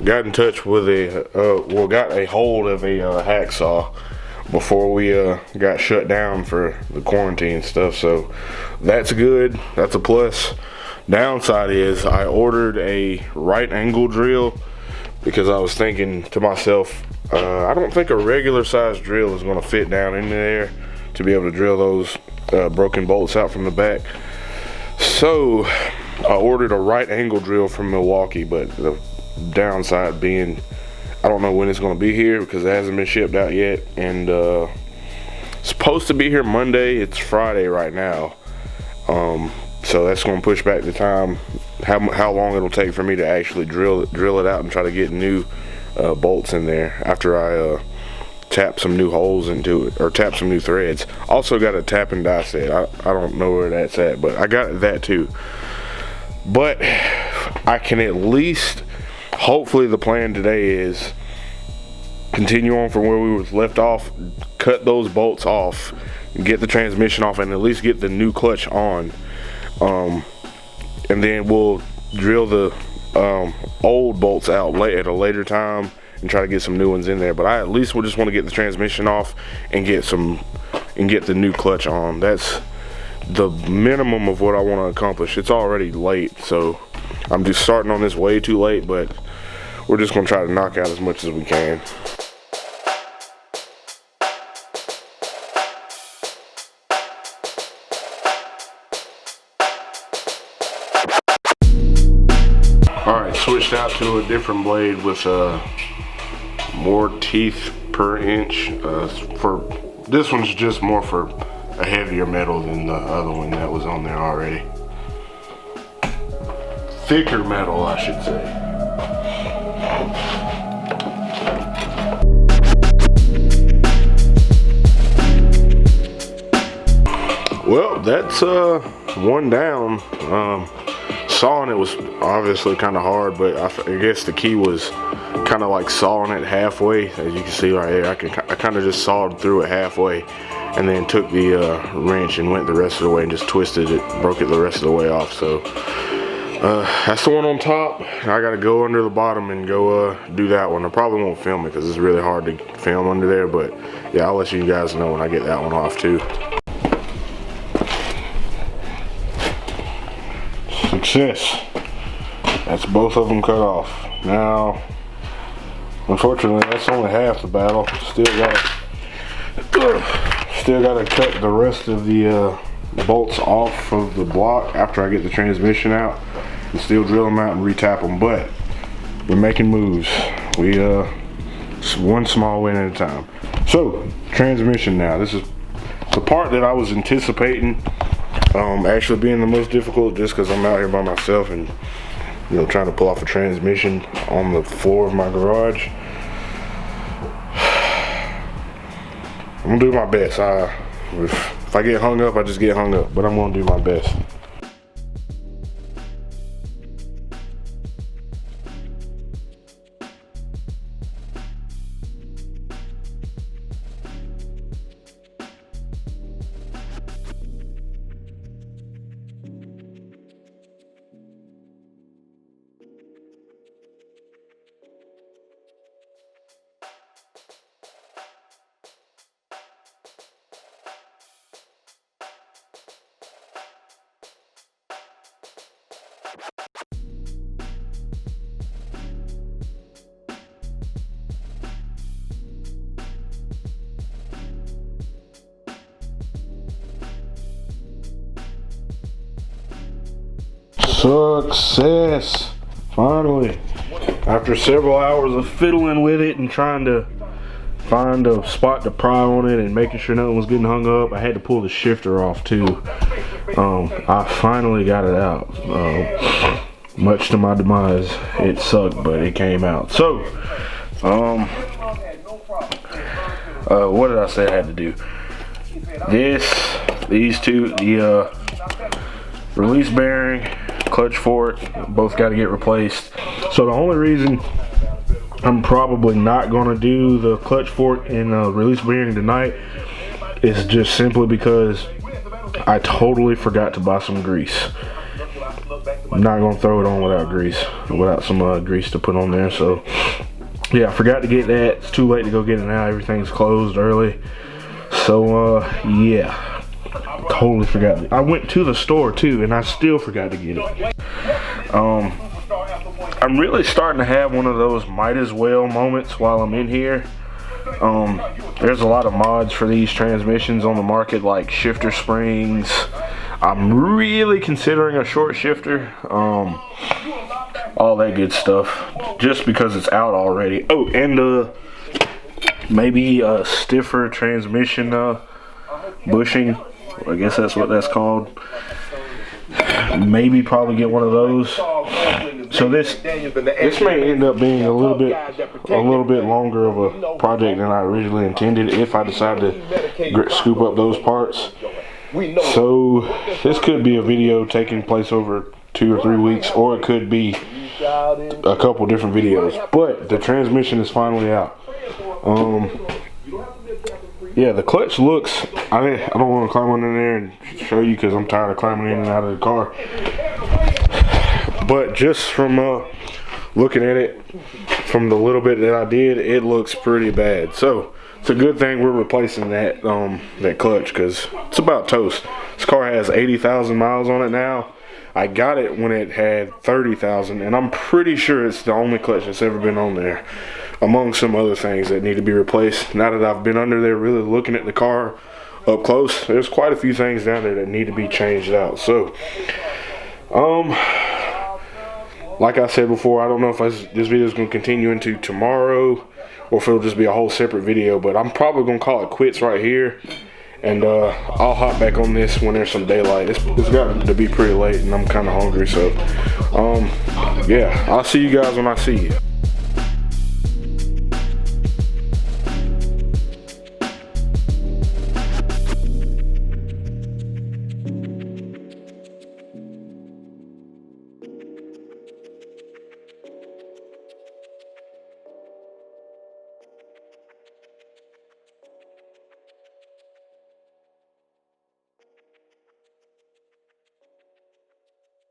got in touch with got a hold of a hacksaw before we got shut down for the quarantine stuff, so that's good. That's a plus. Downside is I ordered a right angle drill because I was thinking to myself, I don't think a regular size drill is going to fit down in there to be able to drill those broken bolts out from the back. So I ordered a right angle drill from Milwaukee, but the downside being I don't know when it's going to be here because it hasn't been shipped out yet, and it's supposed to be here Monday. It's Friday right now, so that's going to push back the time how long it'll take for me to actually drill it out and try to get new bolts in there after I tap some new holes into it, or tap some new threads. Also got a tap and die set. I don't know where that's at, but I got that too. But I can at least, hopefully the plan today is continue on from where we was left off, cut those bolts off, get the transmission off, and at least get the new clutch on, and then we'll drill the old bolts out at a later time and try to get some new ones in there. But I at least will just want to get the transmission off and get the new clutch on. That's the minimum of what I want to accomplish. It's already late, so I'm just starting on this way too late, but we're just going to try to knock out as much as we can. Alright, switched out to a different blade with more teeth per inch. For this one's just more for a heavier metal than the other one that was on there already. Thicker metal, I should say. Well, that's one down. Sawing it was obviously kind of hard, but I guess the key was kind of like sawing it halfway. As you can see right here, I kind of just sawed through it halfway and then took the wrench and went the rest of the way and just twisted it, broke it the rest of the way off. So that's the one on top. I gotta go under the bottom and go do that one. I probably won't film it because it's really hard to film under there, but yeah, I'll let you guys know when I get that one off too. Success. That's both of them cut off. Now, unfortunately, that's only half the battle. Still gotta cut the rest of the bolts off of the block after I get the transmission out, and still drill them out and retap them. But we're making moves. We one small win at a time. So transmission now. This is the part that I was anticipating actually being the most difficult, just because I'm out here by myself and trying to pull off a transmission on the floor of my garage. I'm gonna do my best. If I get hung up, I just get hung up, but I'm gonna do my best. Success! Finally, after several hours of fiddling with it and trying to find a spot to pry on it and making sure nothing was getting hung up, I had to pull the shifter off too. I finally got it out. Much to my demise, it sucked, but it came out. So, what did I say I had to do? These two, the release bearing, clutch fork, both got to get replaced. So the only reason I'm probably not going to do the clutch fork and release bearing tonight is just simply because I totally forgot to buy some grease. I'm not gonna throw it on without grease, without some grease to put on there. So yeah, I forgot to get that. It's too late to go get it now. Everything's closed early. So yeah, totally forgot. I went to the store too, and I still forgot to get it. I'm really starting to have one of those might as well moments while I'm in here. There's a lot of mods for these transmissions on the market, like shifter springs. I'm really considering a short shifter, all that good stuff, just because it's out already. Oh, and maybe a stiffer transmission bushing. I guess that's what that's called. Maybe probably get one of those. So this may end up being a little bit longer of a project than I originally intended if I decide to scoop up those parts. So this could be a video taking place over 2 or 3 weeks, or it could be a couple different videos. But the transmission is finally out. Yeah, the clutch looks, I don't want to climb on in there and show you because I'm tired of climbing in and out of the car. But just from looking at it, from the little bit that I did, it looks pretty bad. So it's a good thing we're replacing that that clutch, because it's about toast. This car has 80,000 miles on it now. I got it when it had 30,000, and I'm pretty sure it's the only clutch that's ever been on there, among some other things that need to be replaced. Now that I've been under there really looking at the car up close, there's quite a few things down there that need to be changed out. So like I said before, I don't know if this video is going to continue into tomorrow or if it'll just be a whole separate video, but I'm probably going to call it quits right here, and I'll hop back on this when there's some daylight. It's got to be pretty late and I'm kind of hungry. So yeah, I'll see you guys when I see you.